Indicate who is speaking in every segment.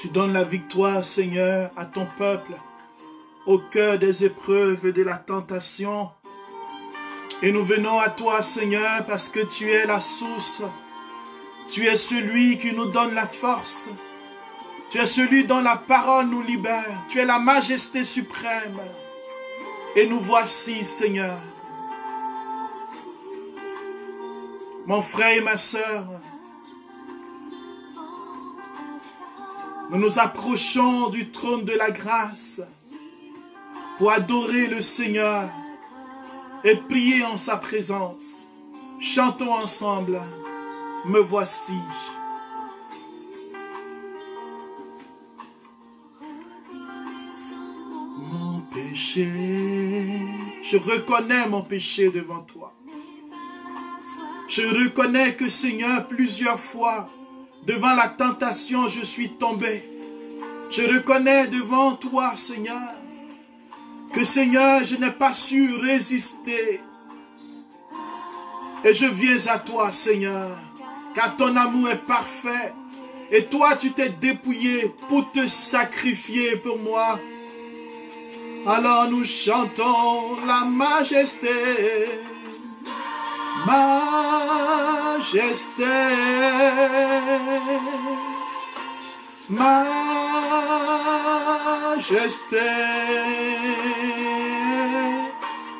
Speaker 1: Tu donnes la victoire, Seigneur, à ton peuple, au cœur des épreuves et de la tentation. Et nous venons à toi, Seigneur, parce que tu es la source. Tu es celui qui nous donne la force. Tu es celui dont la parole nous libère. Tu es la majesté suprême. Et nous voici, Seigneur. Mon frère et ma sœur, nous nous approchons du trône de la grâce pour adorer le Seigneur et prier en sa présence. Chantons ensemble, me voici. Mon péché, je reconnais mon péché devant toi. Je reconnais que, Seigneur, plusieurs fois, devant la tentation, je suis tombé. Je reconnais devant toi, Seigneur, que, Seigneur, je n'ai pas su résister. Et je viens à toi, Seigneur, car ton amour est parfait. Et toi, tu t'es dépouillé pour te sacrifier pour moi. Alors nous chantons la majesté. Majesté, majesté,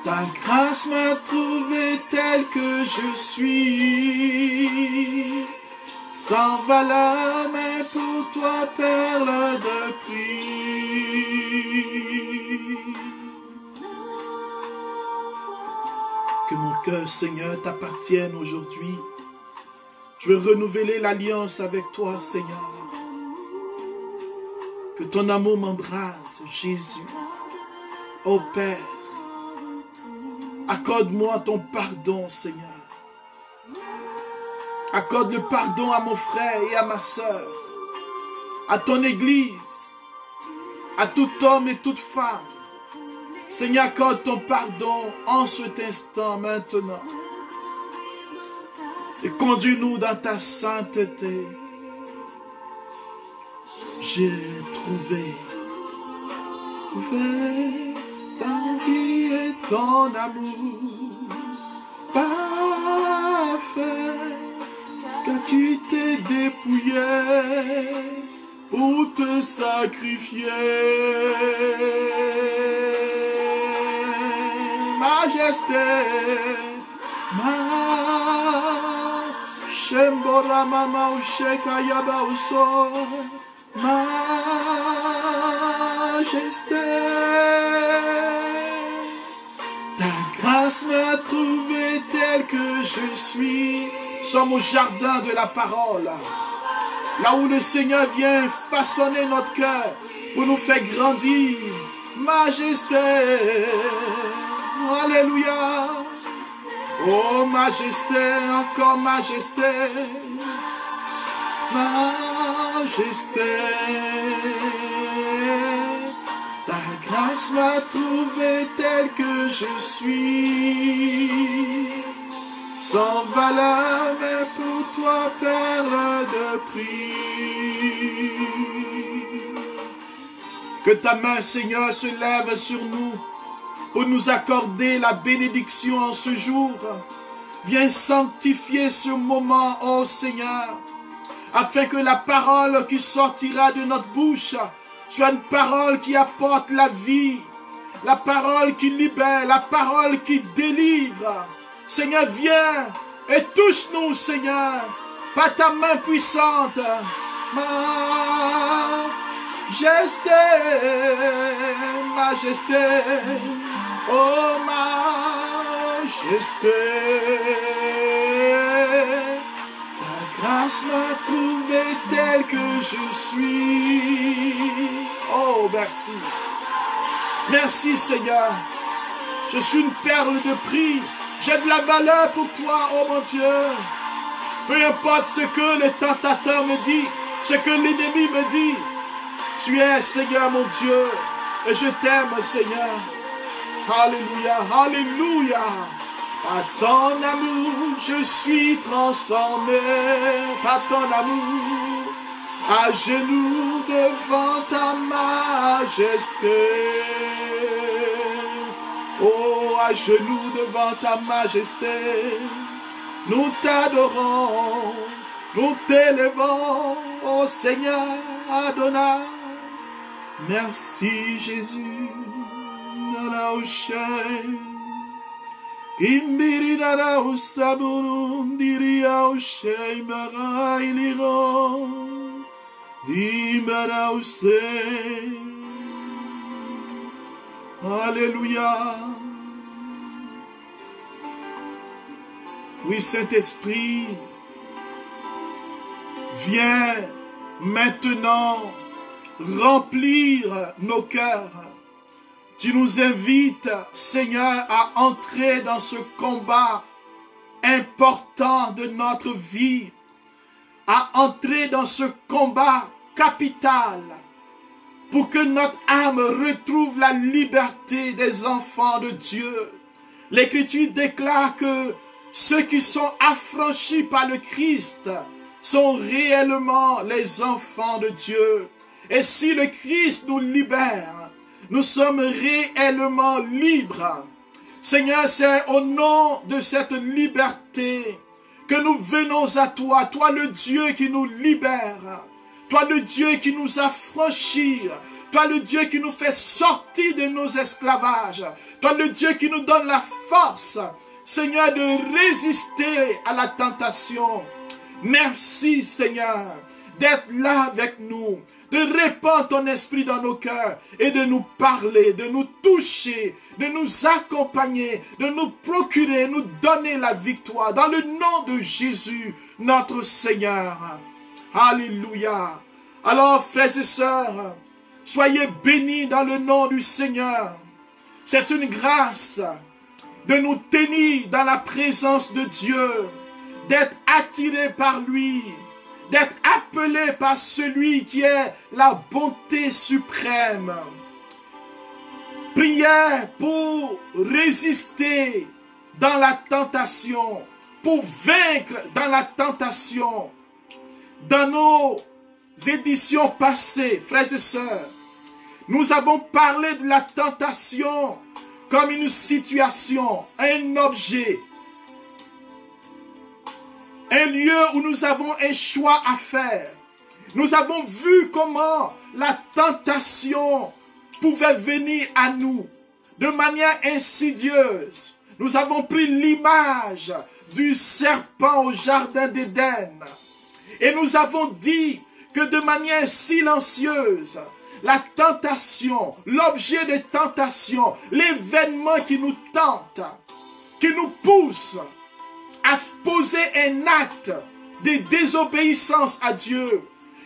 Speaker 1: ta grâce m'a trouvé tel que je suis, sans valeur, mais pour toi, perle de prix. Que mon cœur, Seigneur, t'appartienne aujourd'hui. Je veux renouveler l'alliance avec toi, Seigneur. Que ton amour m'embrase, Jésus. Ô Père, accorde-moi ton pardon, Seigneur. Accorde le pardon à mon frère et à ma sœur, à ton Église, à tout homme et toute femme. Seigneur, accorde ton pardon en cet instant, maintenant. Et conduis-nous dans ta sainteté. J'ai trouvé ta vie et ton amour parfait, car tu t'es dépouillé pour te sacrifier. Majesté, Shembora mama usheka yaba uso, majesté, ta grâce m'a trouvé tel que je suis. Nous sommes au jardin de la parole, là où le Seigneur vient façonner notre cœur pour nous faire grandir. Majesté, alléluia. Oh majesté, encore majesté, majesté, ta grâce m'a trouvé tel que je suis, sans valeur, mais pour toi, perle de prix. Que ta main, Seigneur, se lève sur nous pour nous accorder la bénédiction en ce jour. Viens sanctifier ce moment, ô Seigneur, afin que la parole qui sortira de notre bouche soit une parole qui apporte la vie, la parole qui libère, la parole qui délivre. Seigneur, viens et touche-nous, Seigneur, par ta main puissante. Majesté, majesté, oh majesté, ta grâce m'a trouvé tel que je suis. Oh, merci. Merci, Seigneur. Je suis une perle de prix. J'ai de la valeur pour toi, oh mon Dieu. Peu importe ce que le tentateur me dit, ce que l'ennemi me dit, tu es, Seigneur, mon Dieu, et je t'aime, Seigneur. Alléluia, alléluia. Par ton amour, je suis transformé. Par ton amour, à genoux devant ta majesté. Oh, à genoux devant ta majesté, nous t'adorons, nous t'élevons, oh Seigneur Adonai. Merci Jésus. Imbiri nara usaburun diria ushei mara iligo dimara usei. Alléluia. Oui, Saint-Esprit, viens maintenant remplir nos cœurs. Tu nous invites, Seigneur, à entrer dans ce combat important de notre vie, à entrer dans ce combat capital pour que notre âme retrouve la liberté des enfants de Dieu. L'Écriture déclare que ceux qui sont affranchis par le Christ sont réellement les enfants de Dieu. Et si le Christ nous libère, nous sommes réellement libres. Seigneur, c'est au nom de cette liberté que nous venons à toi, toi le Dieu qui nous libère, toi le Dieu qui nous affranchit, toi le Dieu qui nous fait sortir de nos esclavages, toi le Dieu qui nous donne la force, Seigneur, de résister à la tentation. Merci, Seigneur, d'être là avec nous, de répandre ton esprit dans nos cœurs et de nous parler, de nous toucher, de nous accompagner, de nous procurer, nous donner la victoire dans le nom de Jésus, notre Seigneur. Alléluia. Alors, frères et sœurs, soyez bénis dans le nom du Seigneur. C'est une grâce de nous tenir dans la présence de Dieu, d'être attirés par lui, d'être appelé par celui qui est la bonté suprême. Prière pour résister dans la tentation, pour vaincre dans la tentation. Dans nos éditions passées, frères et sœurs, nous avons parlé de la tentation comme une situation, un objet, un lieu où nous avons un choix à faire. Nous avons vu comment la tentation pouvait venir à nous de manière insidieuse. Nous avons pris l'image du serpent au jardin d'Éden. Et nous avons dit que de manière silencieuse, la tentation, l'objet de tentation, l'événement qui nous tente, qui nous pousse à poser un acte de désobéissance à Dieu,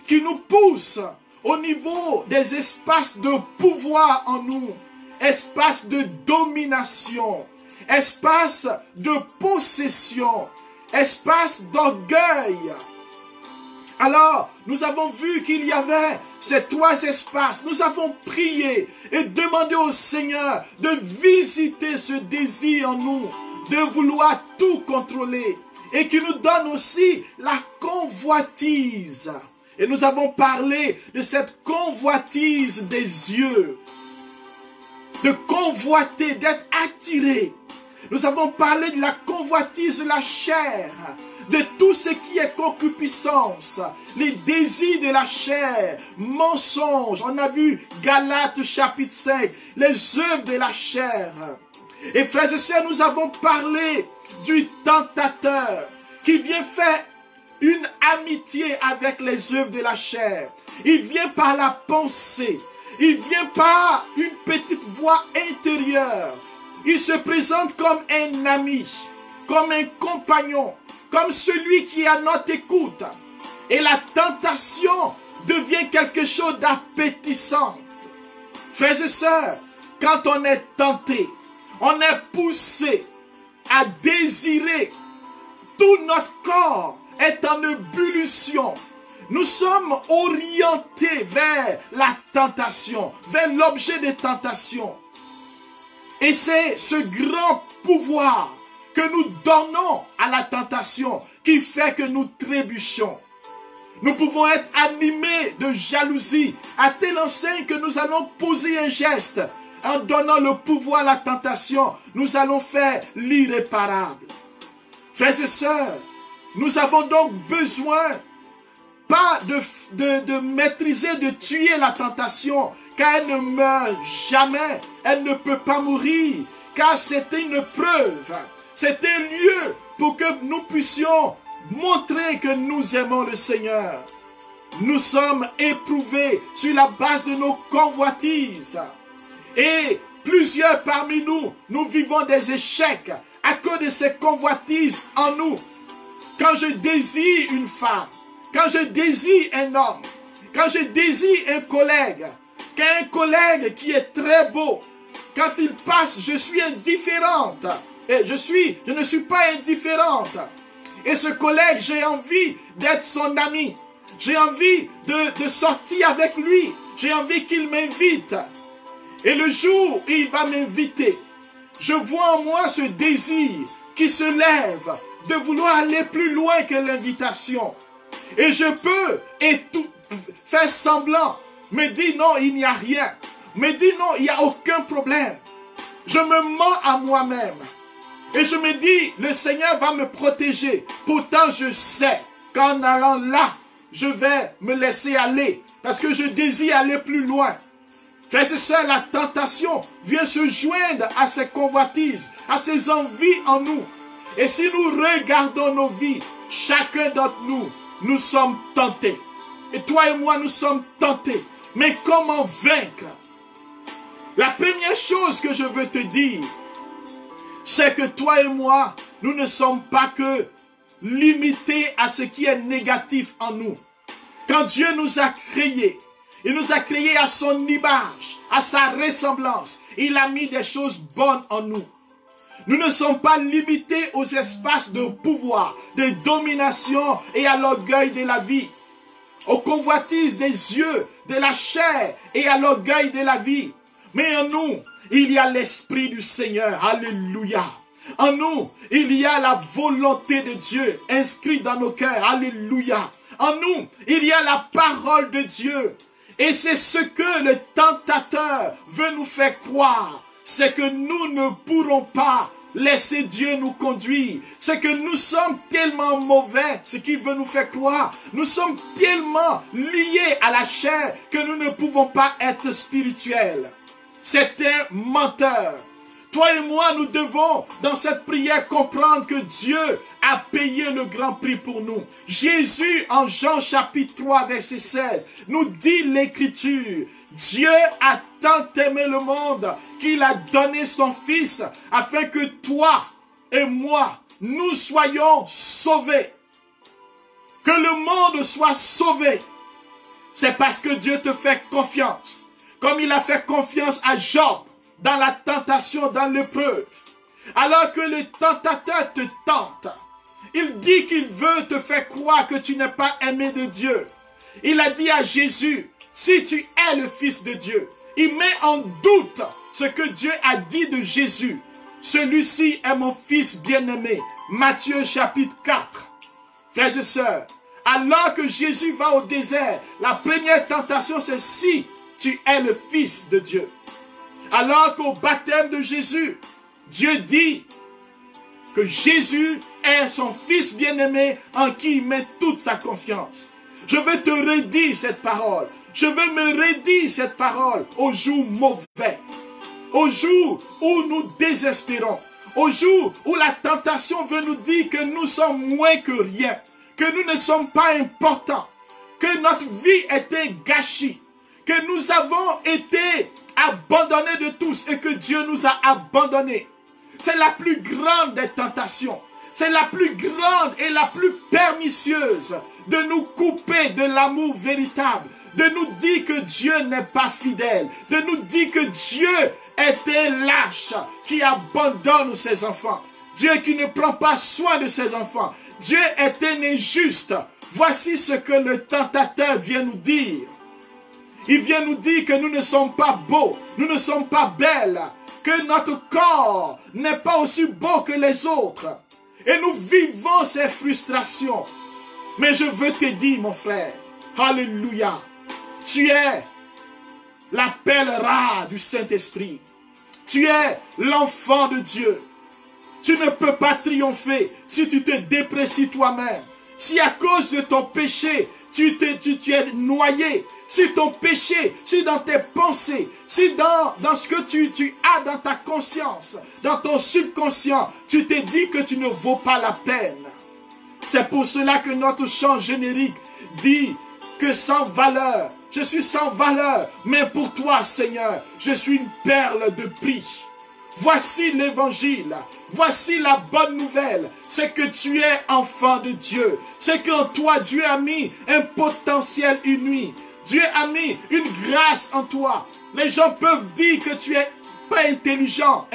Speaker 1: qui nous pousse au niveau des espaces de pouvoir en nous, espaces de domination, espaces de possession, espaces d'orgueil. Alors, nous avons vu qu'il y avait ces trois espaces. Nous avons prié et demandé au Seigneur de visiter ce désir en nous, de vouloir tout contrôler et qui nous donne aussi la convoitise. Et nous avons parlé de cette convoitise des yeux, de convoiter, d'être attiré. Nous avons parlé de la convoitise de la chair, de tout ce qui est concupiscence, les désirs de la chair, mensonges. On a vu Galates chapitre 5, les œuvres de la chair. Et frères et sœurs, nous avons parlé du tentateur qui vient faire une amitié avec les œuvres de la chair. Il vient par la pensée. Il vient par une petite voix intérieure. Il se présente comme un ami, comme un compagnon, comme celui qui est à notre écoute. Et la tentation devient quelque chose d'appétissant. Frères et sœurs, quand on est tenté, on est poussé à désirer, tout notre corps est en ébullition. Nous sommes orientés vers la tentation, vers l'objet de tentation. Et c'est ce grand pouvoir que nous donnons à la tentation qui fait que nous trébuchons. Nous pouvons être animés de jalousie, à telle enseigne que nous allons poser un geste. En donnant le pouvoir à la tentation, nous allons faire l'irréparable. Frères et sœurs, nous avons donc besoin, pas de maîtriser, de tuer la tentation, car elle ne meurt jamais, elle ne peut pas mourir, car c'est une preuve, c'est un lieu pour que nous puissions montrer que nous aimons le Seigneur. Nous sommes éprouvés sur la base de nos convoitises. Et plusieurs parmi nous, nous vivons des échecs à cause de ces convoitises en nous. Quand je désire une femme, quand je désire un homme, quand je désire un collègue qui est très beau, quand il passe, je suis indifférente. Et je ne suis pas indifférente. Et ce collègue, j'ai envie d'être son ami. J'ai envie de sortir avec lui. J'ai envie qu'il m'invite. Et le jour où il va m'inviter, je vois en moi ce désir qui se lève de vouloir aller plus loin que l'invitation. Et je peux faire semblant, me dire non, il n'y a rien. Me dire non, il n'y a aucun problème. Je me mens à moi-même. Et je me dis, le Seigneur va me protéger. Pourtant, je sais qu'en allant là, je vais me laisser aller. Parce que je désire aller plus loin. Frères et sœurs, la tentation vient se joindre à ces convoitises, à ces envies en nous. Et si nous regardons nos vies, chacun d'entre nous, nous sommes tentés. Et toi et moi, nous sommes tentés. Mais comment vaincre? La première chose que je veux te dire, c'est que toi et moi, nous ne sommes pas que limités à ce qui est négatif en nous. Quand Dieu nous a créés, il nous a créés à son image, à sa ressemblance. Il a mis des choses bonnes en nous. Nous ne sommes pas limités aux espaces de pouvoir, de domination et à l'orgueil de la vie, aux convoitises des yeux, de la chair et à l'orgueil de la vie. Mais en nous, il y a l'Esprit du Seigneur. Alléluia. En nous, il y a la volonté de Dieu inscrite dans nos cœurs. Alléluia. En nous, il y a la parole de Dieu. Et c'est ce que le tentateur veut nous faire croire. C'est que nous ne pourrons pas laisser Dieu nous conduire. C'est que nous sommes tellement mauvais, ce qu'il veut nous faire croire. Nous sommes tellement liés à la chair que nous ne pouvons pas être spirituels. C'est un menteur. Toi et moi, nous devons, dans cette prière, comprendre que Dieu a payé le grand prix pour nous. Jésus, en Jean chapitre 3, verset 16, nous dit l'Écriture. Dieu a tant aimé le monde qu'il a donné son Fils afin que toi et moi, nous soyons sauvés. Que le monde soit sauvé. C'est parce que Dieu te fait confiance. Comme il a fait confiance à Job dans la tentation, dans l'épreuve. Alors que le tentateur te tente, il dit qu'il veut te faire croire que tu n'es pas aimé de Dieu. Il a dit à Jésus, si tu es le Fils de Dieu, il met en doute ce que Dieu a dit de Jésus. Celui-ci est mon Fils bien-aimé. Matthieu chapitre 4. Frères et sœurs, alors que Jésus va au désert, la première tentation c'est si tu es le Fils de Dieu. Alors qu'au baptême de Jésus, Dieu dit que Jésus est son Fils bien-aimé en qui il met toute sa confiance. Je veux te redire cette parole. Je veux me redire cette parole au jour mauvais. Au jour où nous désespérons. Au jour où la tentation veut nous dire que nous sommes moins que rien. Que nous ne sommes pas importants. Que notre vie est un gâchis. Que nous avons été abandonnés de tous et que Dieu nous a abandonnés. C'est la plus grande des tentations. C'est la plus grande et la plus pernicieuse de nous couper de l'amour véritable. De nous dire que Dieu n'est pas fidèle. De nous dire que Dieu est un lâche qui abandonne ses enfants. Dieu qui ne prend pas soin de ses enfants. Dieu est un injuste. Voici ce que le tentateur vient nous dire. Il vient nous dire que nous ne sommes pas beaux, nous ne sommes pas belles, que notre corps n'est pas aussi beau que les autres. Et nous vivons ces frustrations. Mais je veux te dire, mon frère, alléluia, tu es la perle rare du Saint-Esprit. Tu es l'enfant de Dieu. Tu ne peux pas triompher si tu te déprécies toi-même. Si à cause de ton péché, tu es noyé. Si ton péché, si dans tes pensées, si dans ce que tu as dans ta conscience, dans ton subconscient, tu t'es dit que tu ne vaux pas la peine. C'est pour cela que notre chant générique dit que sans valeur, je suis sans valeur, mais pour toi, Seigneur, je suis une perle de prix. Voici l'évangile, voici la bonne nouvelle, c'est que tu es enfant de Dieu, c'est qu'en toi Dieu a mis un potentiel inouï, Dieu a mis une grâce en toi. Les gens peuvent dire que tu es pas intelligente,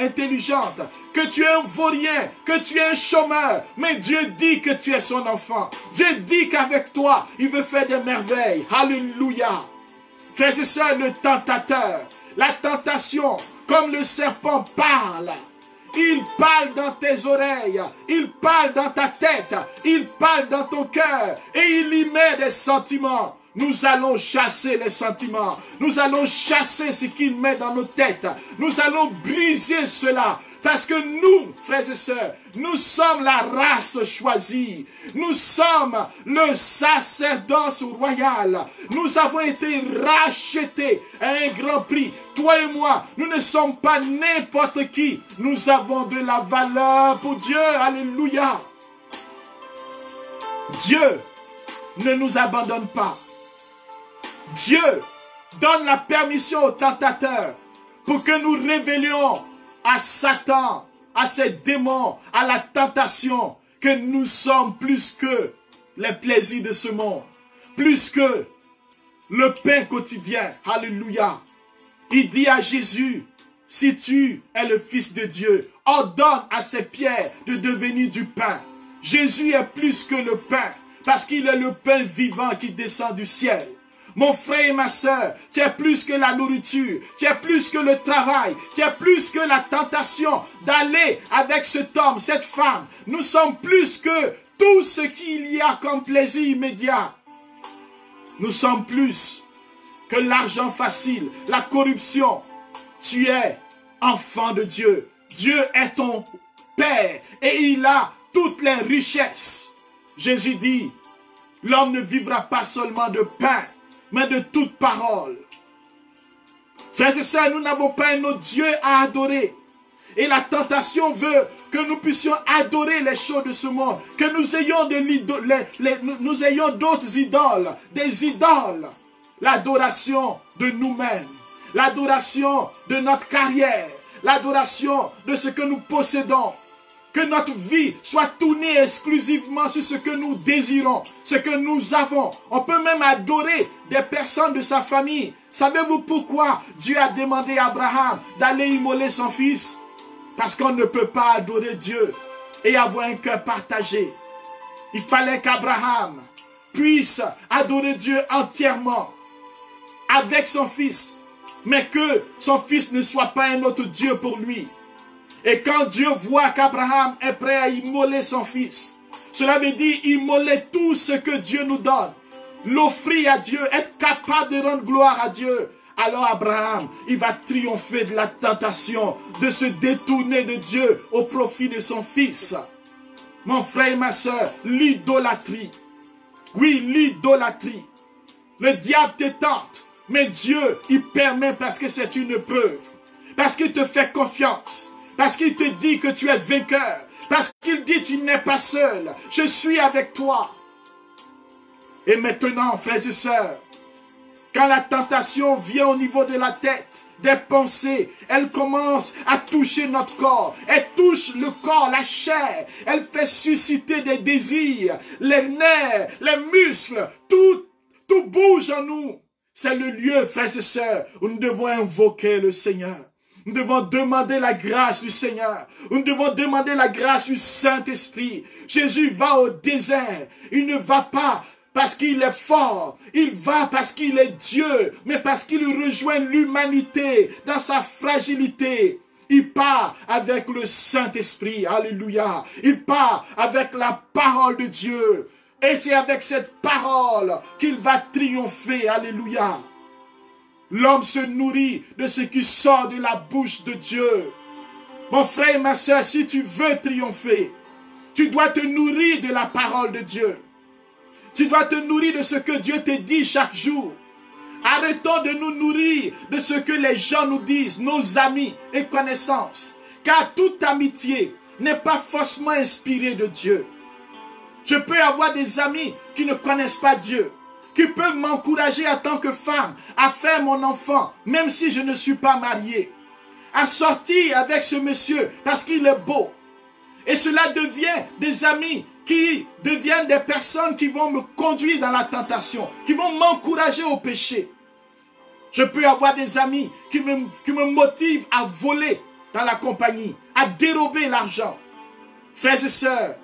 Speaker 1: que tu es un vaurien, que tu es un chômeur, mais Dieu dit que tu es son enfant. Dieu dit qu'avec toi, il veut faire des merveilles. Alléluia. Frères et sœurs, le tentateur, la tentation, comme le serpent parle. Il parle dans tes oreilles, il parle dans ta tête, il parle dans ton cœur et il y met des sentiments. Nous allons chasser les sentiments, nous allons chasser ce qu'il met dans nos têtes, nous allons briser cela. Parce que nous, frères et sœurs, nous sommes la race choisie. Nous sommes le sacerdoce royal. Nous avons été rachetés à un grand prix. Toi et moi, nous ne sommes pas n'importe qui. Nous avons de la valeur pour Dieu. Alléluia. Dieu ne nous abandonne pas. Dieu donne la permission aux tentateurs pour que nous révélions à Satan, à ses démons, à la tentation, que nous sommes plus que les plaisirs de ce monde, plus que le pain quotidien. Alléluia. Il dit à Jésus, si tu es le Fils de Dieu, ordonne à ces pierres de devenir du pain. Jésus est plus que le pain, parce qu'il est le pain vivant qui descend du ciel. Mon frère et ma soeur, tu es plus que la nourriture, tu es plus que le travail, tu es plus que la tentation d'aller avec cet homme, cette femme. Nous sommes plus que tout ce qu'il y a comme plaisir immédiat. Nous sommes plus que l'argent facile, la corruption. Tu es enfant de Dieu. Dieu est ton Père et il a toutes les richesses. Jésus dit, l'homme ne vivra pas seulement de pain, mais de toute parole. Frères et sœurs, nous n'avons pas un autre Dieu à adorer. Et la tentation veut que nous puissions adorer les choses de ce monde, que nous ayons nous ayons d'autres idoles, des idoles. L'adoration de nous-mêmes, l'adoration de notre carrière, l'adoration de ce que nous possédons. Que notre vie soit tournée exclusivement sur ce que nous désirons, ce que nous avons. On peut même adorer des personnes de sa famille. Savez-vous pourquoi Dieu a demandé à Abraham d'aller immoler son fils? Parce qu'on ne peut pas adorer Dieu et avoir un cœur partagé. Il fallait qu'Abraham puisse adorer Dieu entièrement avec son fils, mais que son fils ne soit pas un autre Dieu pour lui. Et quand Dieu voit qu'Abraham est prêt à immoler son fils, cela veut dire immoler tout ce que Dieu nous donne, l'offrir à Dieu, être capable de rendre gloire à Dieu. Alors Abraham, il va triompher de la tentation de se détourner de Dieu au profit de son fils. Mon frère et ma soeur, l'idolâtrie. Oui, l'idolâtrie. Le diable te tente, mais Dieu, il permet parce que c'est une preuve. Parce qu'il te fait confiance. Parce qu'il te dit que tu es vainqueur. Parce qu'il dit tu n'es pas seul. Je suis avec toi. Et maintenant, frères et sœurs, quand la tentation vient au niveau de la tête, des pensées, elle commence à toucher notre corps. Elle touche le corps, la chair. Elle fait susciter des désirs, les nerfs, les muscles. Tout bouge en nous. C'est le lieu, frères et sœurs, où nous devons invoquer le Seigneur. Nous devons demander la grâce du Seigneur. Nous devons demander la grâce du Saint-Esprit. Jésus va au désert. Il ne va pas parce qu'il est fort. Il va parce qu'il est Dieu. Mais parce qu'il rejoint l'humanité dans sa fragilité. Il part avec le Saint-Esprit. Alléluia. Il part avec la parole de Dieu. Et c'est avec cette parole qu'il va triompher. Alléluia. L'homme se nourrit de ce qui sort de la bouche de Dieu. Mon frère et ma soeur, si tu veux triompher, tu dois te nourrir de la parole de Dieu. Tu dois te nourrir de ce que Dieu te dit chaque jour. Arrêtons de nous nourrir de ce que les gens nous disent, nos amis et connaissances. Car toute amitié n'est pas forcément inspirée de Dieu. Je peux avoir des amis qui ne connaissent pas Dieu, qui peuvent m'encourager en tant que femme à faire mon enfant, même si je ne suis pas mariée, à sortir avec ce monsieur parce qu'il est beau. Et cela devient des amis qui deviennent des personnes qui vont me conduire dans la tentation, qui vont m'encourager au péché. Je peux avoir des amis qui me motivent à voler dans la compagnie, à dérober l'argent. Frères et sœurs,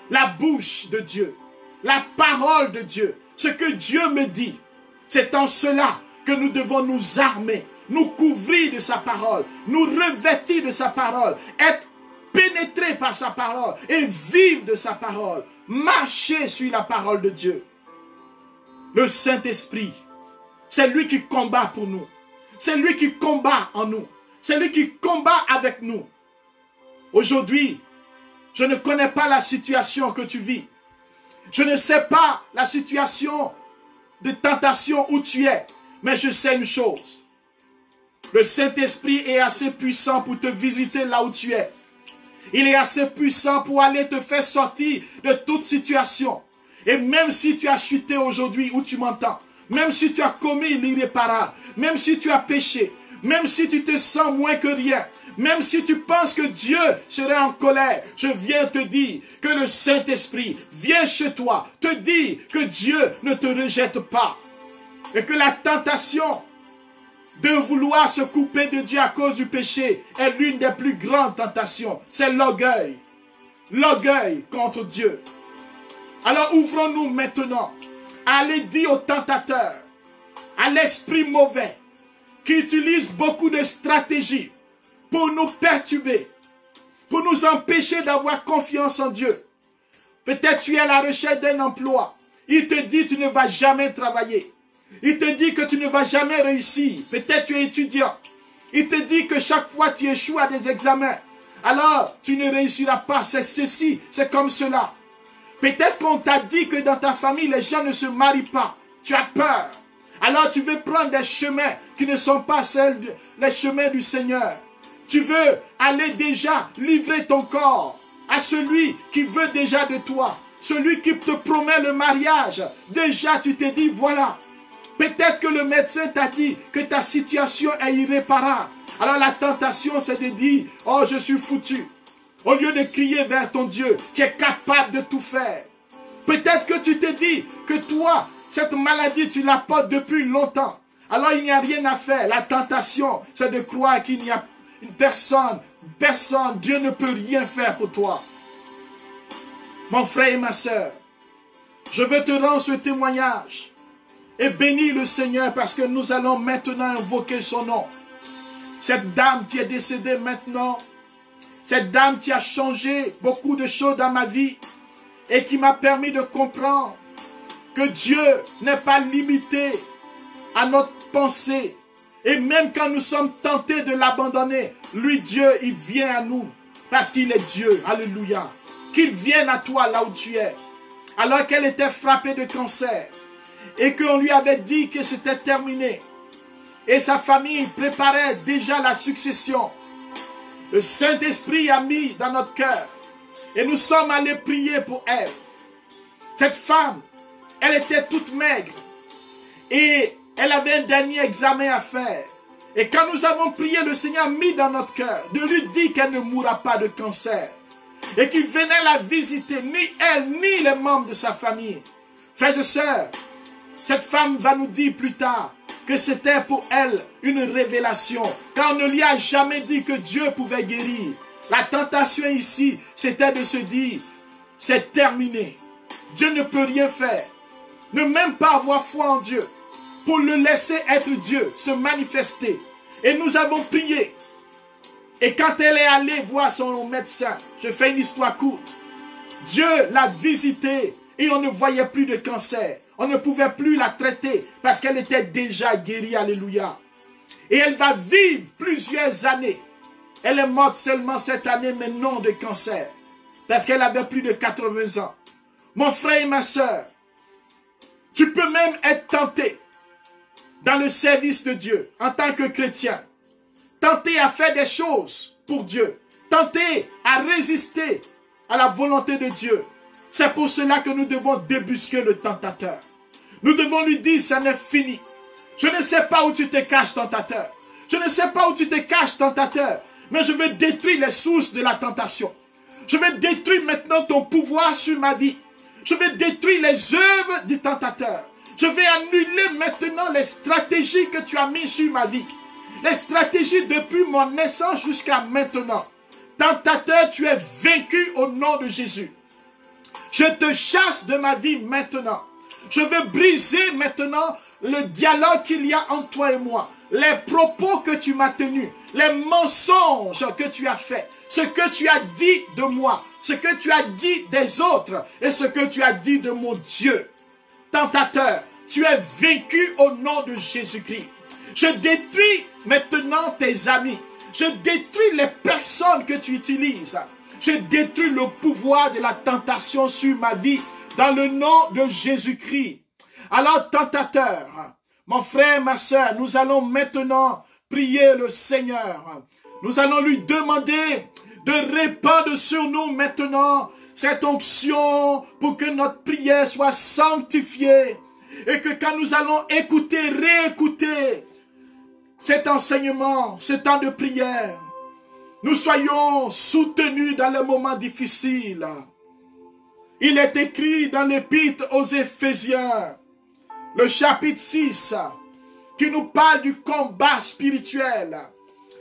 Speaker 1: la bouche de Dieu, la parole de Dieu, ce que Dieu me dit, c'est en cela que nous devons nous armer, nous couvrir de sa parole, nous revêtir de sa parole, être pénétrés par sa parole et vivre de sa parole, marcher sur la parole de Dieu. Le Saint-Esprit, c'est lui qui combat pour nous, c'est lui qui combat en nous, c'est lui qui combat avec nous. Aujourd'hui, je ne connais pas la situation que tu vis. Je ne sais pas la situation de tentation où tu es. Mais je sais une chose. Le Saint-Esprit est assez puissant pour te visiter là où tu es. Il est assez puissant pour aller te faire sortir de toute situation. Et même si tu as chuté aujourd'hui où tu m'entends, même si tu as commis l'irréparable, même si tu as péché, même si tu te sens moins que rien, même si tu penses que Dieu serait en colère, je viens te dire que le Saint-Esprit vient chez toi, te dit que Dieu ne te rejette pas. Et que la tentation de vouloir se couper de Dieu à cause du péché est l'une des plus grandes tentations. C'est l'orgueil. L'orgueil contre Dieu. Alors ouvrons-nous maintenant à aller dire au tentateur, à l'esprit mauvais, qui utilise beaucoup de stratégies pour nous perturber, pour nous empêcher d'avoir confiance en Dieu. Peut-être tu es à la recherche d'un emploi. Il te dit que tu ne vas jamais travailler. Il te dit que tu ne vas jamais réussir. Peut-être tu es étudiant. Il te dit que chaque fois tu échoues à des examens. Alors tu ne réussiras pas. C'est ceci, c'est comme cela. Peut-être qu'on t'a dit que dans ta famille, les gens ne se marient pas. Tu as peur. Alors tu veux prendre des chemins qui ne sont pas les chemins du Seigneur. Tu veux aller déjà livrer ton corps à celui qui veut déjà de toi. Celui qui te promet le mariage. Déjà tu t'es dit voilà. Peut-être que le médecin t'a dit que ta situation est irréparable. Alors la tentation c'est de dire oh je suis foutu. Au lieu de crier vers ton Dieu qui est capable de tout faire. Peut-être que tu t'es dit que toi, cette maladie, tu la portes depuis longtemps. Alors il n'y a rien à faire. La tentation, c'est de croire qu'il n'y a personne, Dieu ne peut rien faire pour toi. Mon frère et ma soeur, je veux te rendre ce témoignage et bénir le Seigneur parce que nous allons maintenant invoquer son nom. Cette dame qui est décédée maintenant, cette dame qui a changé beaucoup de choses dans ma vie et qui m'a permis de comprendre que Dieu n'est pas limité à notre pensée. Et même quand nous sommes tentés de l'abandonner, lui, Dieu, il vient à nous parce qu'il est Dieu. Alléluia. Qu'il vienne à toi là où tu es. Alors qu'elle était frappée de cancer et qu'on lui avait dit que c'était terminé. Et sa famille préparait déjà la succession. Le Saint-Esprit a mis dans notre cœur. Et nous sommes allés prier pour elle. Cette femme, elle était toute maigre. Et elle avait un dernier examen à faire. Et quand nous avons prié, le Seigneur a mis dans notre cœur de lui dire qu'elle ne mourra pas de cancer. Et qu'il venait la visiter, ni elle, ni les membres de sa famille. Frères et sœurs, cette femme va nous dire plus tard que c'était pour elle une révélation. Car on ne lui a jamais dit que Dieu pouvait guérir. La tentation ici, c'était de se dire, c'est terminé. Dieu ne peut rien faire. Ne même pas avoir foi en Dieu. Pour le laisser être Dieu, se manifester. Et nous avons prié. Et quand elle est allée voir son médecin, je fais une histoire courte. Dieu l'a visitée et on ne voyait plus de cancer. On ne pouvait plus la traiter parce qu'elle était déjà guérie, alléluia. Et elle va vivre plusieurs années. Elle est morte seulement cette année, mais non de cancer. Parce qu'elle avait plus de 80 ans. Mon frère et ma soeur, tu peux même être tenté dans le service de Dieu en tant que chrétien. Tenté à faire des choses pour Dieu. Tenté à résister à la volonté de Dieu. C'est pour cela que nous devons débusquer le tentateur. Nous devons lui dire, ça n'est fini. Je ne sais pas où tu te caches, tentateur. Je ne sais pas où tu te caches, tentateur. Mais je vais détruire les sources de la tentation. Je vais détruire maintenant ton pouvoir sur ma vie. Je vais détruire les œuvres du tentateur. Je vais annuler maintenant les stratégies que tu as mises sur ma vie. Les stratégies depuis mon naissance jusqu'à maintenant. Tentateur, tu es vaincu au nom de Jésus. Je te chasse de ma vie maintenant. Je veux briser maintenant le dialogue qu'il y a entre toi et moi. Les propos que tu m'as tenus, les mensonges que tu as faits, ce que tu as dit de moi, ce que tu as dit des autres et ce que tu as dit de mon Dieu. Tentateur, tu es vaincu au nom de Jésus-Christ. Je détruis maintenant tes amis. Je détruis les personnes que tu utilises. Je détruis le pouvoir de la tentation sur ma vie dans le nom de Jésus-Christ. Alors, tentateur, mon frère, ma soeur, nous allons maintenant prier le Seigneur. Nous allons lui demander de répandre sur nous maintenant cette onction pour que notre prière soit sanctifiée et que quand nous allons écouter, réécouter cet enseignement, ce temps de prière, nous soyons soutenus dans les moments difficiles. Il est écrit dans l'épître aux Éphésiens, le chapitre 6, qui nous parle du combat spirituel,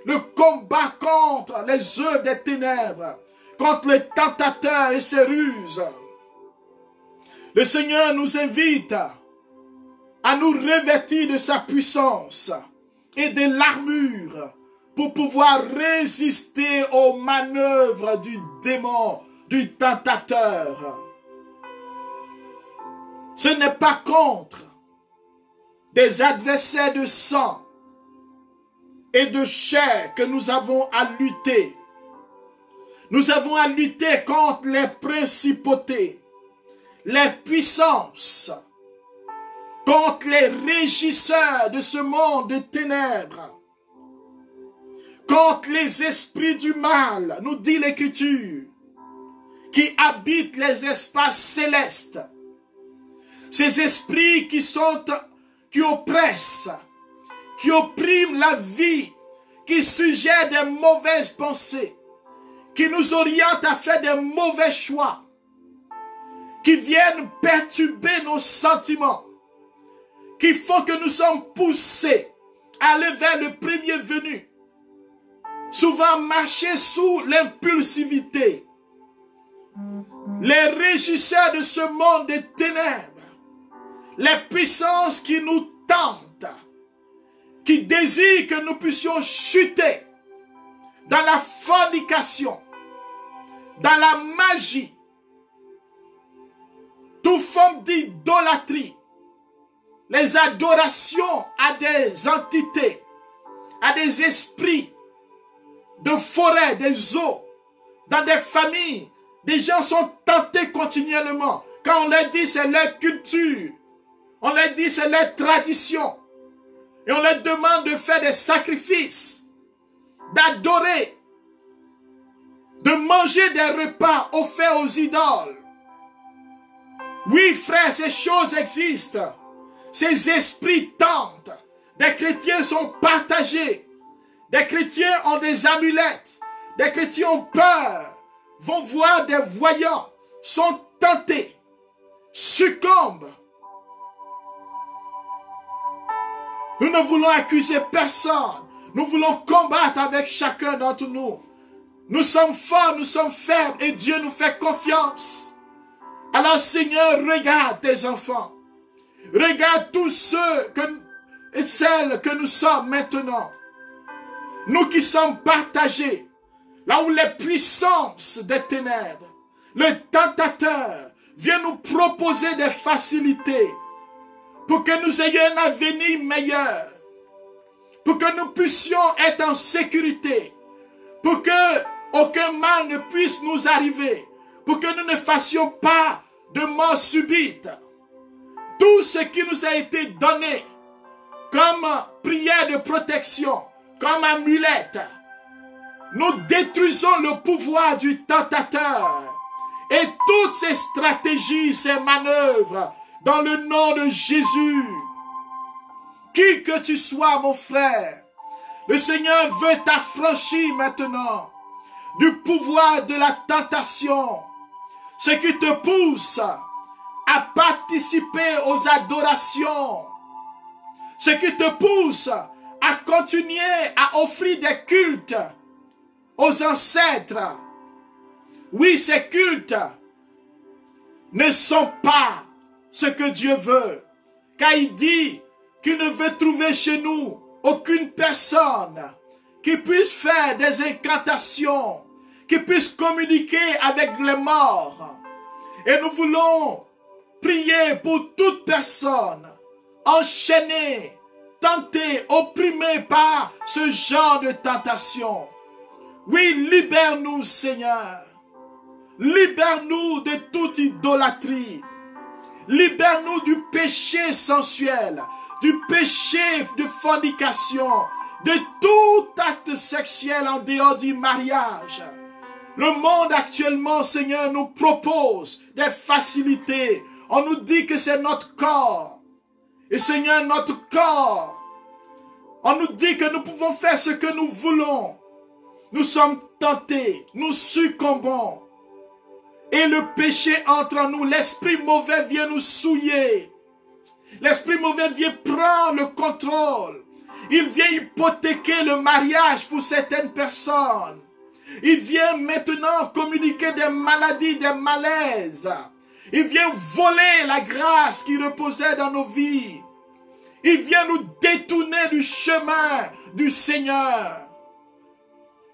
Speaker 1: le combat contre les œuvres des ténèbres, contre les tentateurs et ses ruses. Le Seigneur nous invite à nous revêtir de sa puissance et de l'armure pour pouvoir résister aux manœuvres du démon, du tentateur. Ce n'est pas contre des adversaires de sang et de chair que nous avons à lutter. Nous avons à lutter contre les principautés, les puissances, contre les régisseurs de ce monde de ténèbres, contre les esprits du mal, nous dit l'Écriture, qui habitent les espaces célestes. Ces esprits qui oppressent, qui oppriment la vie, qui suggèrent des mauvaises pensées, qui nous orientent à faire des mauvais choix, qui viennent perturber nos sentiments, qui font que nous sommes poussés à aller vers le premier venu, souvent marcher sous l'impulsivité. Les régisseurs de ce monde des ténèbres, les puissances qui nous tentent, qui désirent que nous puissions chuter dans la fornication, dans la magie, toute forme d'idolâtrie, les adorations à des entités, à des esprits de forêt, des eaux, dans des familles. Des gens sont tentés continuellement. Quand on leur dit c'est leur culture, on leur dit c'est leur tradition, et on leur demande de faire des sacrifices, d'adorer, de manger des repas offerts aux idoles. Oui, frères, ces choses existent. Ces esprits tentent. Des chrétiens sont partagés. Des chrétiens ont des amulettes. Des chrétiens ont peur, vont voir des voyants, sont tentés, succombent. Nous ne voulons accuser personne. Nous voulons combattre avec chacun d'entre nous. Nous sommes forts, nous sommes faibles et Dieu nous fait confiance. Alors Seigneur, regarde tes enfants. Regarde tous ceux et celles que nous sommes maintenant. Nous qui sommes partagés, là où les puissances des ténèbres, le tentateur vient nous proposer des facilités pour que nous ayons un avenir meilleur, pour que nous puissions être en sécurité, pour que aucun mal ne puisse nous arriver, pour que nous ne fassions pas de mort subite. Tout ce qui nous a été donné comme prière de protection, comme amulette, nous détruisons le pouvoir du tentateur et toutes ses stratégies, ses manœuvres dans le nom de Jésus. Qui que tu sois, mon frère, le Seigneur veut t'affranchir maintenant du pouvoir de la tentation, ce qui te pousse à participer aux adorations, ce qui te pousse à continuer à offrir des cultes aux ancêtres. Oui, ces cultes ne sont pas ce que Dieu veut, car il dit qu'il ne veut trouver chez nous aucune personne qui puisse faire des incantations, qui puisse communiquer avec les morts. Et nous voulons prier pour toute personne enchaînée, tentée, opprimée par ce genre de tentation. Oui, libère-nous, Seigneur. Libère-nous de toute idolâtrie. Libère-nous du péché sensuel, du péché de fornication, de tout acte sexuel en dehors du mariage. Le monde actuellement, Seigneur, nous propose des facilités. On nous dit que c'est notre corps. Et Seigneur, notre corps, on nous dit que nous pouvons faire ce que nous voulons. Nous sommes tentés, nous succombons. Et le péché entre en nous, l'esprit mauvais vient nous souiller. L'esprit mauvais vient prendre le contrôle. Il vient hypothéquer le mariage pour certaines personnes. Il vient maintenant communiquer des maladies, des malaises. Il vient voler la grâce qui reposait dans nos vies. Il vient nous détourner du chemin du Seigneur.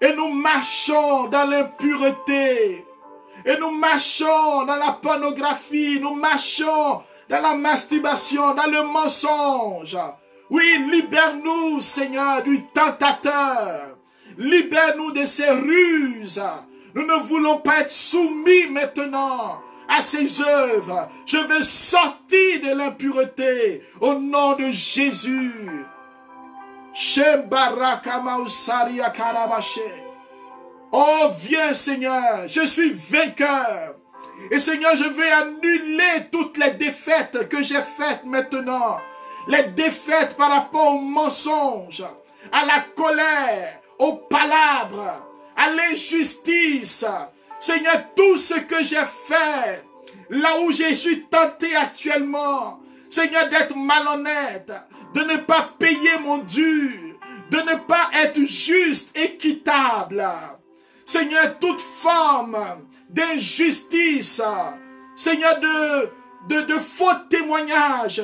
Speaker 1: Et nous marchons dans l'impureté. Et nous marchons dans la pornographie. Nous marchons dans la masturbation, dans le mensonge. Oui, libère-nous, Seigneur, du tentateur. Libère-nous de ses ruses. Nous ne voulons pas être soumis maintenant à ses œuvres. Je veux sortir de l'impureté au nom de Jésus. Oh, viens, Seigneur, je suis vainqueur. Et Seigneur, je vais annuler toutes les défaites que j'ai faites maintenant. Les défaites par rapport aux mensonges, à la colère, aux palabres, à l'injustice. Seigneur, tout ce que j'ai fait, là où je suis tenté actuellement, Seigneur, d'être malhonnête, de ne pas payer mon dû, de ne pas être juste, équitable. Seigneur, toute forme d'injustice, Seigneur, de faux témoignages.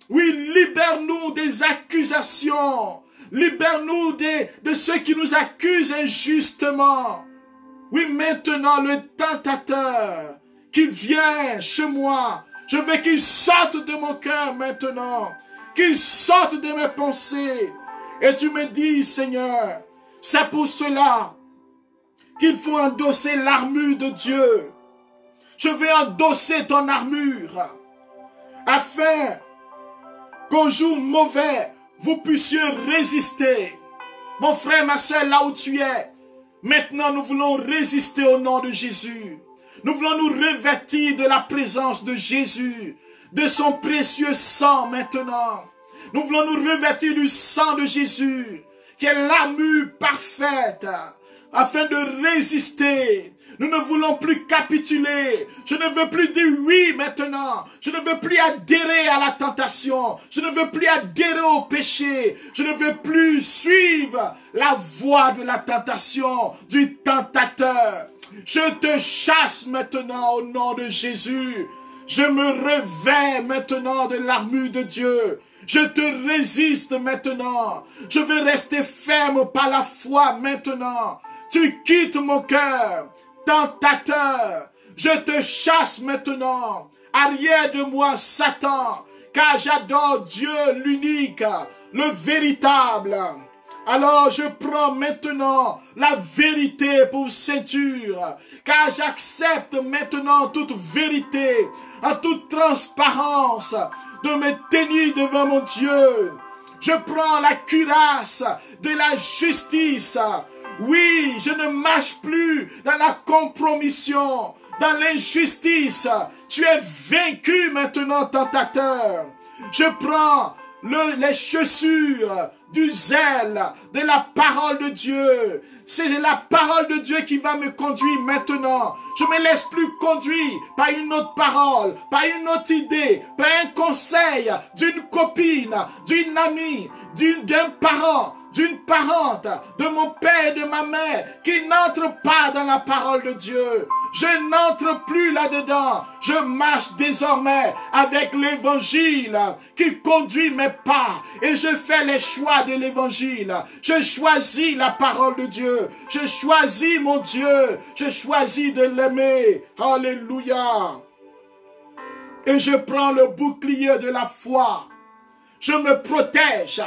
Speaker 1: Oui, libère-nous des accusations. Libère-nous de ceux qui nous accusent injustement. Oui, maintenant, le tentateur qui vient chez moi, je veux qu'il sorte de mon cœur maintenant, qu'il sorte de mes pensées. Et tu me dis, Seigneur, c'est pour cela qu'il faut endosser l'armure de Dieu. Je vais endosser ton armure, afin qu'au jour mauvais, vous puissiez résister. Mon frère, ma soeur, là où tu es, maintenant nous voulons résister au nom de Jésus. Nous voulons nous revêtir de la présence de Jésus, de son précieux sang maintenant. Nous voulons nous revêtir du sang de Jésus, qui est l'armure parfaite, afin de résister. Nous ne voulons plus capituler. Je ne veux plus dire oui maintenant. Je ne veux plus adhérer à la tentation. Je ne veux plus adhérer au péché. Je ne veux plus suivre la voie de la tentation, du tentateur. Je te chasse maintenant au nom de Jésus. Je me revêts maintenant de l'armure de Dieu. Je te résiste maintenant. Je veux rester ferme par la foi maintenant. Tu quittes mon cœur, tentateur. Je te chasse maintenant. Arrière de moi, Satan, car j'adore Dieu l'unique, le véritable. Alors je prends maintenant la vérité pour ceinture, car j'accepte maintenant toute vérité, en toute transparence, de me tenir devant mon Dieu. Je prends la cuirasse de la justice. Oui, je ne marche plus dans la compromission, dans l'injustice. Tu es vaincu maintenant, tentateur. Je prends les chaussures du zèle, de la parole de Dieu. C'est la parole de Dieu qui va me conduire maintenant. Je ne me laisse plus conduire par une autre parole, par une autre idée, par un conseil d'une copine, d'une amie, d'un parent, d'une parente, de mon père et de ma mère, qui n'entre pas dans la parole de Dieu. Je n'entre plus là-dedans. Je marche désormais avec l'évangile qui conduit mes pas. Et je fais les choix de l'évangile. Je choisis la parole de Dieu. Je choisis mon Dieu. Je choisis de l'aimer. Alléluia. Et je prends le bouclier de la foi. Je me protège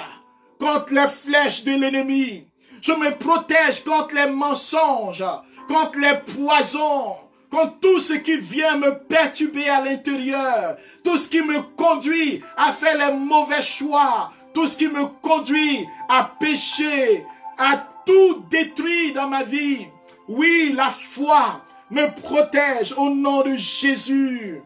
Speaker 1: contre les flèches de l'ennemi. Je me protège contre les mensonges, contre les poisons, contre tout ce qui vient me perturber à l'intérieur, tout ce qui me conduit à faire les mauvais choix, tout ce qui me conduit à pécher, à tout détruire dans ma vie. Oui, la foi me protège au nom de Jésus.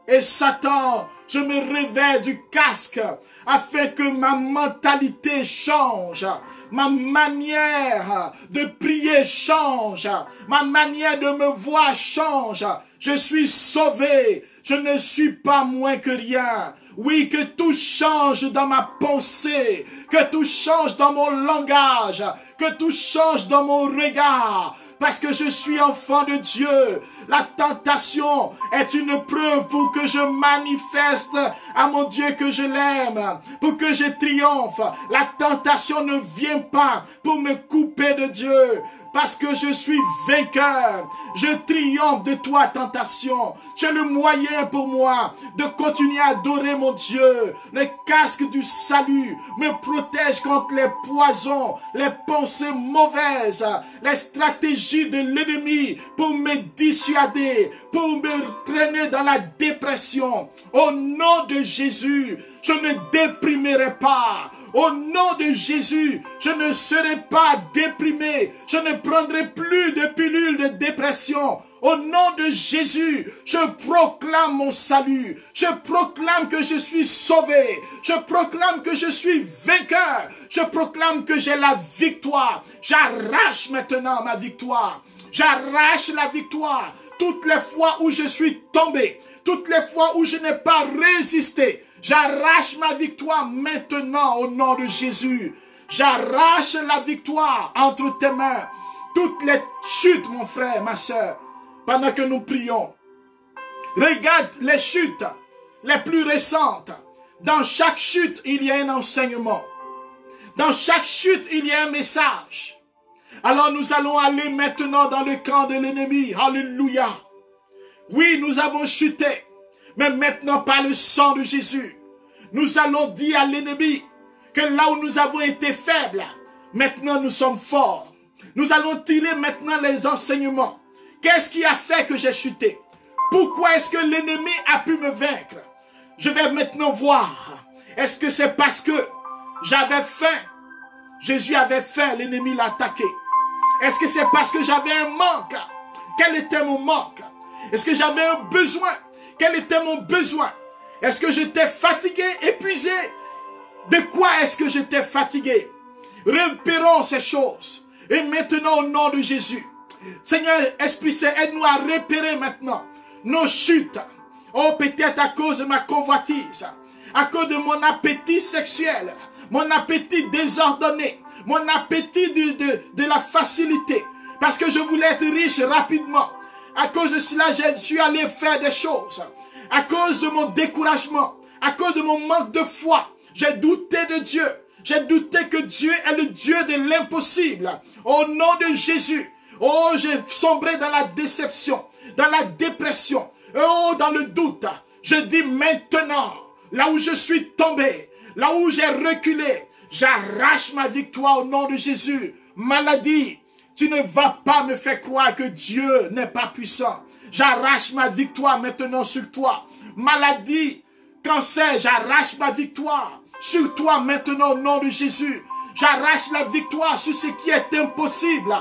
Speaker 1: Et Satan, je me réveille du casque afin que ma mentalité change. Ma manière de prier change. Ma manière de me voir change. Je suis sauvé. Je ne suis pas moins que rien. Oui, que tout change dans ma pensée. Que tout change dans mon langage. Que tout change dans mon regard. Parce que je suis enfant de Dieu. La tentation est une preuve pour que je manifeste à mon Dieu que je l'aime, pour que je triomphe. La tentation ne vient pas pour me couper de Dieu. Parce que je suis vainqueur. Je triomphe de toi, tentation. Tu es le moyen pour moi de continuer à adorer mon Dieu. Le casque du salut me protège contre les poisons, les pensées mauvaises, les stratégies de l'ennemi pour me dissuader, pour me traîner dans la dépression. Au nom de Jésus, je ne déprimerai pas. Au nom de Jésus, je ne serai pas déprimé. Je ne prendrai plus de pilules de dépression. Au nom de Jésus, je proclame mon salut. Je proclame que je suis sauvé. Je proclame que je suis vainqueur. Je proclame que j'ai la victoire. J'arrache maintenant ma victoire. J'arrache la victoire. Toutes les fois où je suis tombé, toutes les fois où je n'ai pas résisté, j'arrache ma victoire maintenant au nom de Jésus. J'arrache la victoire entre tes mains. Toutes les chutes, mon frère, ma soeur, pendant que nous prions. Regarde les chutes les plus récentes. Dans chaque chute, il y a un enseignement. Dans chaque chute, il y a un message. Alors nous allons aller maintenant dans le camp de l'ennemi. Alléluia. Oui, nous avons chuté. Mais maintenant, par le sang de Jésus, nous allons dire à l'ennemi que là où nous avons été faibles, maintenant nous sommes forts. Nous allons tirer maintenant les enseignements. Qu'est-ce qui a fait que j'ai chuté? Pourquoi est-ce que l'ennemi a pu me vaincre? Je vais maintenant voir. Est-ce que c'est parce que j'avais faim? Jésus avait faim, l'ennemi l'a attaqué. Est-ce que c'est parce que j'avais un manque? Quel était mon manque? Est-ce que j'avais un besoin? Quel était mon besoin? Est-ce que j'étais fatigué, épuisé? De quoi est-ce que j'étais fatigué? Repérons ces choses. Et maintenant, au nom de Jésus, Seigneur, Esprit Saint, aide-nous à repérer maintenant nos chutes. Oh, peut-être à cause de ma convoitise, à cause de mon appétit sexuel, mon appétit désordonné, mon appétit de la facilité. Parce que je voulais être riche rapidement. À cause de cela, je suis allé faire des choses. À cause de mon découragement, à cause de mon manque de foi, j'ai douté de Dieu. J'ai douté que Dieu est le Dieu de l'impossible. Au nom de Jésus, oh, j'ai sombré dans la déception. dans la dépression, oh, dans le doute. Je dis maintenant, là où je suis tombé, là où j'ai reculé, j'arrache ma victoire au nom de Jésus. Maladie, tu ne vas pas me faire croire que Dieu n'est pas puissant. J'arrache ma victoire maintenant sur toi. Maladie, cancer, j'arrache ma victoire sur toi maintenant au nom de Jésus. J'arrache la victoire sur ce qui est impossible.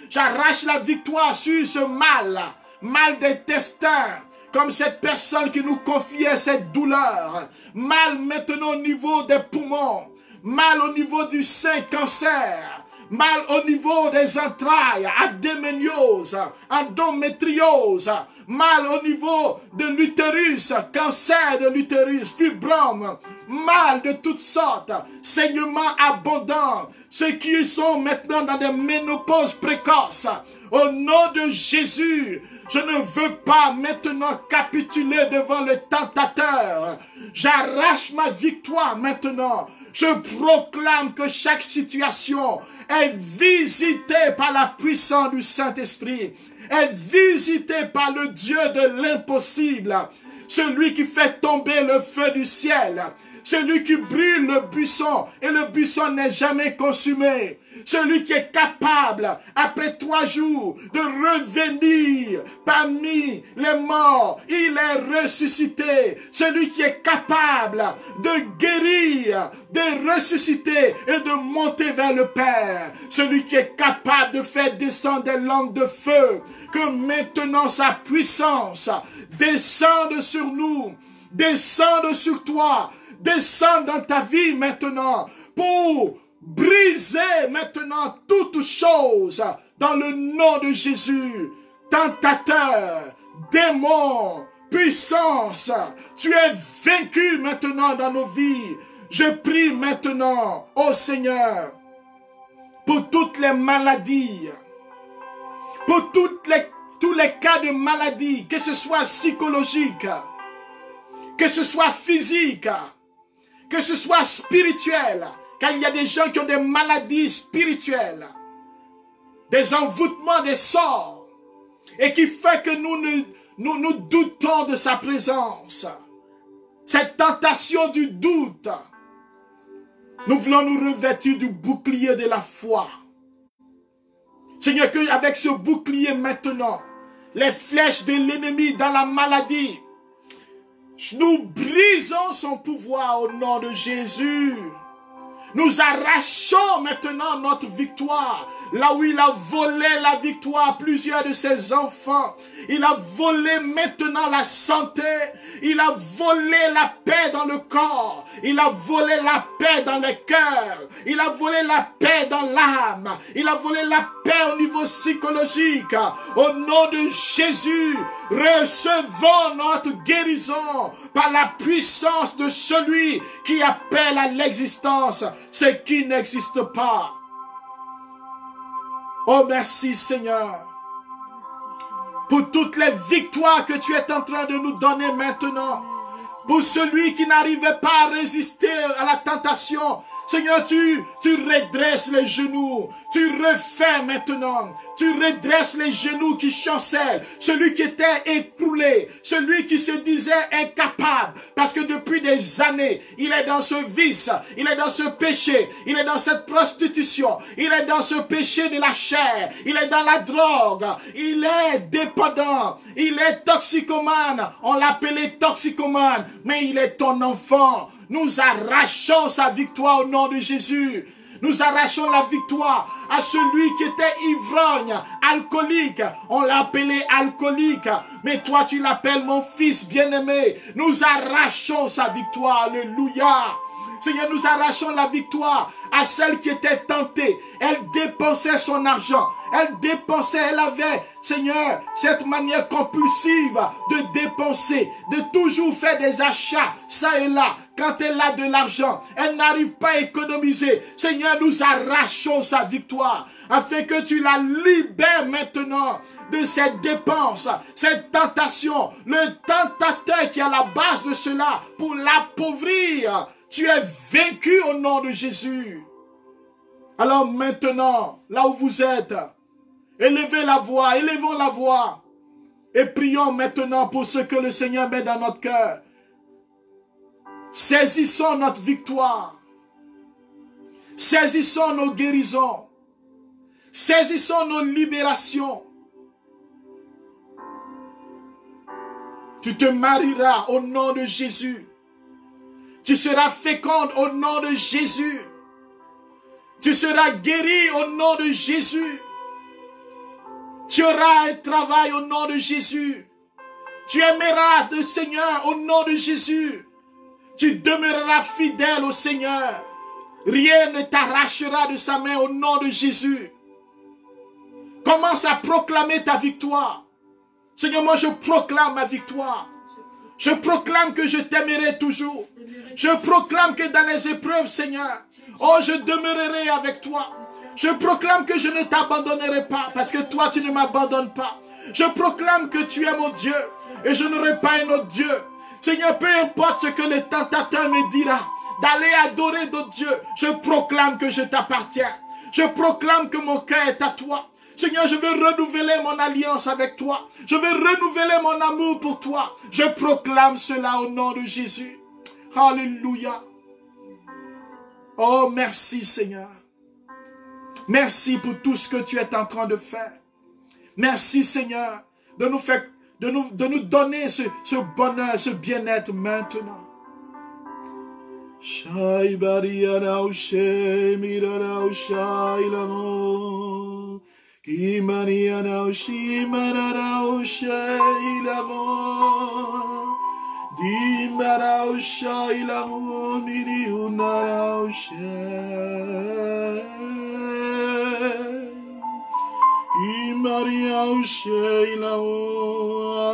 Speaker 1: J'arrache la victoire sur ce mal d'intestin, comme cette personne qui nous confiait cette douleur. Mal maintenant au niveau des poumons, mal au niveau du sein, cancer, mal au niveau des entrailles, adéméniose, endométriose, mal au niveau de l'utérus, cancer de l'utérus, fibrome, mal de toutes sortes, saignements abondants, ceux qui sont maintenant dans des ménopauses précoces. Au nom de Jésus, je ne veux pas maintenant capituler devant le tentateur. J'arrache ma victoire maintenant. Je proclame que chaque situation est visitée par la puissance du Saint-Esprit, est visitée par le Dieu de l'impossible, celui qui fait tomber le feu du ciel, celui qui brûle le buisson et le buisson n'est jamais consumé, celui qui est capable, après 3 jours, de revenir parmi les morts. Il est ressuscité. Celui qui est capable de guérir, de ressusciter et de monter vers le Père. Celui qui est capable de faire descendre des langues de feu. Que maintenant sa puissance descende sur nous, descende sur toi, descende dans ta vie maintenant pour briser maintenant toutes choses dans le nom de Jésus. Tentateur, démon, puissance, tu es vaincu maintenant dans nos vies. Je prie maintenant, ô Seigneur, pour toutes les maladies, pour tous les cas de maladie, que ce soit psychologique, que ce soit physique, que ce soit spirituel. Car il y a des gens qui ont des maladies spirituelles, des envoûtements, des sorts, et qui fait que nous doutons de sa présence. Cette tentation du doute, nous voulons nous revêtir du bouclier de la foi. Seigneur, qu'avec ce bouclier maintenant, les flèches de l'ennemi dans la maladie, nous brisons son pouvoir au nom de Jésus. Nous arrachons maintenant notre victoire. Là où il a volé la victoire à plusieurs de ses enfants. Il a volé maintenant la santé. Il a volé la paix dans le corps. Il a volé la paix dans le cœur. Il a volé la paix dans l'âme. Il a volé la paix au niveau psychologique. Au nom de Jésus, recevons notre guérison par la puissance de celui qui appelle à l'existence ce qui n'existe pas. Oh, merci Seigneur pour toutes les victoires que tu es en train de nous donner maintenant. Pour celui qui n'arrivait pas à résister à la tentation, Seigneur, tu redresses les genoux, tu refais maintenant, tu redresses les genoux qui chancellent, celui qui était écroulé, celui qui se disait incapable, parce que depuis des années, il est dans ce vice, il est dans ce péché, il est dans cette prostitution, il est dans ce péché de la chair, il est dans la drogue, il est dépendant, il est toxicomane, on l'appelait toxicomane, mais il est ton enfant. Nous arrachons sa victoire au nom de Jésus. Nous arrachons la victoire à celui qui était ivrogne, alcoolique. On l'appelait alcoolique. Mais toi, tu l'appelles mon fils bien-aimé. Nous arrachons sa victoire. Alléluia. Seigneur, nous arrachons la victoire à celle qui était tentée. Elle dépensait son argent. Elle dépensait, elle avait, Seigneur, cette manière compulsive de dépenser, de toujours faire des achats, ça et là. Quand elle a de l'argent, elle n'arrive pas à économiser. Seigneur, nous arrachons sa victoire, afin que tu la libères maintenant de cette dépense, cette tentation, le tentateur qui est à la base de cela, pour l'appauvrir. Tu es vaincu au nom de Jésus. Alors maintenant, là où vous êtes, Élevez la voix, élevons la voix. Et prions maintenant pour ce que le Seigneur met dans notre cœur. Saisissons notre victoire. Saisissons nos guérisons. Saisissons nos libérations. Tu te marieras au nom de Jésus. Tu seras féconde au nom de Jésus. Tu seras guéri au nom de Jésus. Tu auras un travail au nom de Jésus. Tu aimeras le Seigneur au nom de Jésus. Tu demeureras fidèle au Seigneur. Rien ne t'arrachera de sa main au nom de Jésus. Commence à proclamer ta victoire. Seigneur, moi je proclame ma victoire. Je proclame que je t'aimerai toujours. Je proclame que dans les épreuves, Seigneur, oh, je demeurerai avec toi. Je proclame que je ne t'abandonnerai pas parce que toi, tu ne m'abandonnes pas. Je proclame que tu es mon Dieu et je n'aurai pas un autre Dieu. Seigneur, peu importe ce que le tentateur me dira, d'aller adorer d'autres dieux, je proclame que je t'appartiens. Je proclame que mon cœur est à toi. Seigneur, je veux renouveler mon alliance avec toi. Je veux renouveler mon amour pour toi. Je proclame cela au nom de Jésus. Alléluia. Oh, merci Seigneur. Merci pour tout ce que tu es en train de faire. Merci Seigneur de nous donner ce bonheur, ce bien-être maintenant.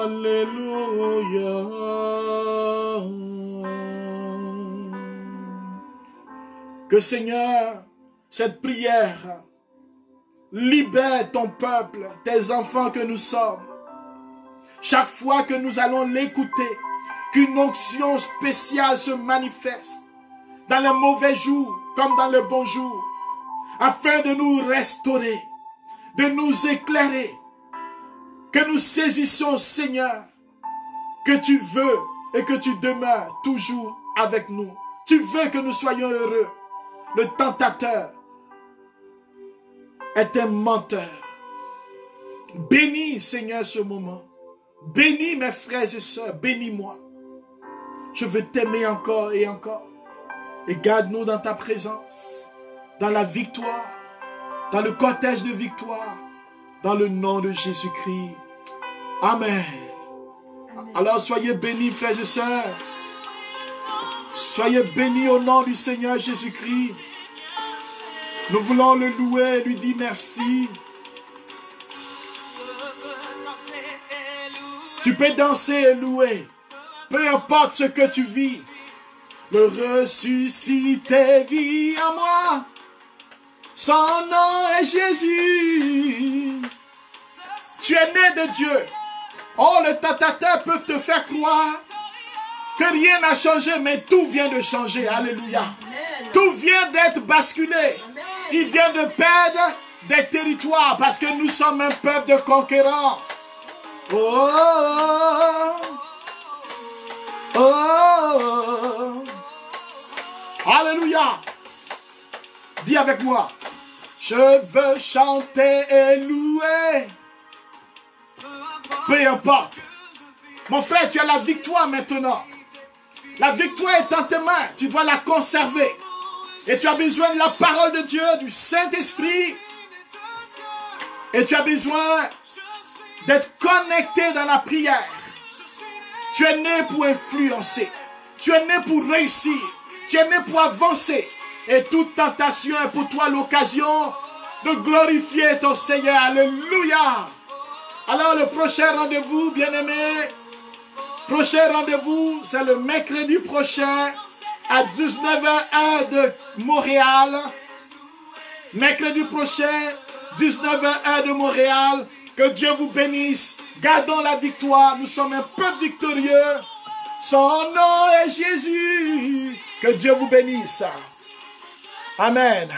Speaker 1: Alléluia. Que Seigneur, cette prière libère ton peuple, tes enfants que nous sommes. Chaque fois que nous allons l'écouter, qu'une onction spéciale se manifeste dans les mauvais jours comme dans les bons jours, afin de nous restaurer, de nous éclairer, que nous saisissions, Seigneur, que tu veux et que tu demeures toujours avec nous. Tu veux que nous soyons heureux. Le tentateur est un menteur. Bénis, Seigneur, ce moment. Bénis mes frères et sœurs. Bénis-moi. Je veux t'aimer encore et encore. Et garde-nous dans ta présence, dans la victoire, dans le cortège de victoire, dans le nom de Jésus-Christ. Amen. Alors soyez bénis, frères et sœurs. Soyez bénis au nom du Seigneur Jésus-Christ. Nous voulons le louer, lui dire merci. Tu peux danser et louer. Peu importe ce que tu vis. Le ressuscité vit en moi. Son nom est Jésus. Tu es né de Dieu. Oh, le tentateur peut te faire croire que rien n'a changé, mais tout vient de changer. Alléluia. Tout vient d'être basculé. Il vient de perdre des territoires parce que nous sommes un peuple de conquérants. Oh, oh, oh. Alléluia. Dis avec moi. Je veux chanter et louer. Peu importe. Mon frère, tu as la victoire maintenant. La victoire est dans tes mains. Tu dois la conserver. Et tu as besoin de la parole de Dieu, du Saint-Esprit. Et tu as besoin d'être connecté dans la prière. Tu es né pour influencer. Tu es né pour réussir. Tu es né pour avancer. Et toute tentation est pour toi l'occasion de glorifier ton Seigneur. Alléluia. Alors le prochain rendez-vous, bien-aimé, prochain rendez-vous, c'est le mercredi prochain à 19h de Montréal. Mercredi prochain, 19h de Montréal. Que Dieu vous bénisse. Gardons la victoire. Nous sommes un peuple victorieux. Son nom est Jésus. Que Dieu vous bénisse. Amen.